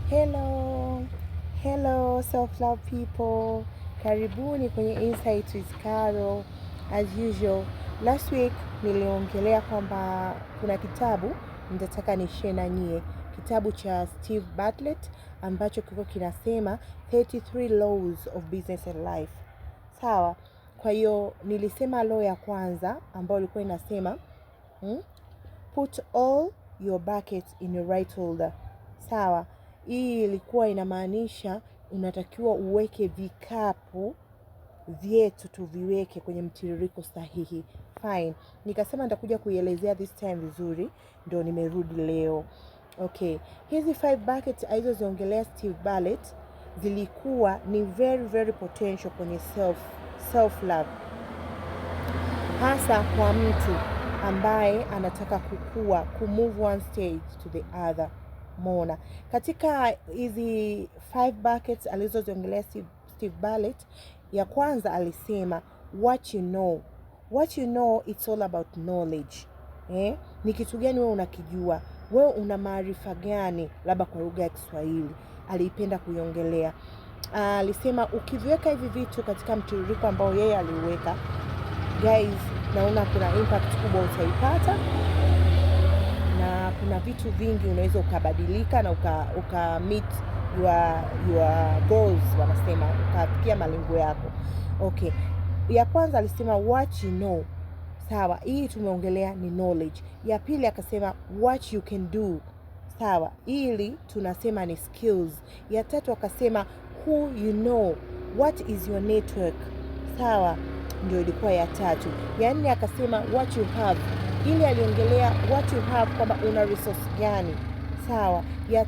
Hello self love people, karibuni kwenye Insight with Carol. As usual, last week niliongelea kwamba kuna kitabu nitataka ni share na nyie, kitabu cha Steve Bartlett ambacho kiko kinasema 33 Laws of Business and Life. Sawa, kwa hiyo nilisema law ya kwanza ambayo ilikuwa inasema put all your buckets in your right order. Sawa, hii ilikuwa inamaanisha unatakiwa uweke vikapu vyetu tuviweke kwenye mtiririko sahihi. Fine. Nikasema nitakuja kuielezea this time vizuri, ndio nimerudi leo. Okay. Hizi 5 buckets alizoziongelea Steve Bartlett zilikuwa ni very potential kwenye self love. Hasa kwa mtu ambaye anataka kukua, kumove one stage to the other. Mona, katika hizi 5 buckets alizoziongelea Steve Bartlett, ya kwanza alisema what you know it's all about knowledge. Ni kitu gani wewe unakijua, wewe una maarifa gani, labda kwa lugha ya Kiswahili aliipenda kuiongelea. Alisema ukiviweka hivi vitu katika mtiririko ambao yeye aliuweka, guys, naona kuna impact kubwa utaipata, na kuna vitu vingi unaweza ukabadilika na uka meet your goals, wanasema ukafikia malengo yako. Okay, ya kwanza alisema what you know. Sawa, hii tumeongelea ni knowledge. Ya pili akasema what you can do. Sawa, hili tunasema ni skills. Ya tatu akasema who you know, what is your network. Sawa, ndio ilikuwa ya tatu. Ya nne akasema what you have. Ili aliongelea what you have, kwamba una resource gani. Sawa, ya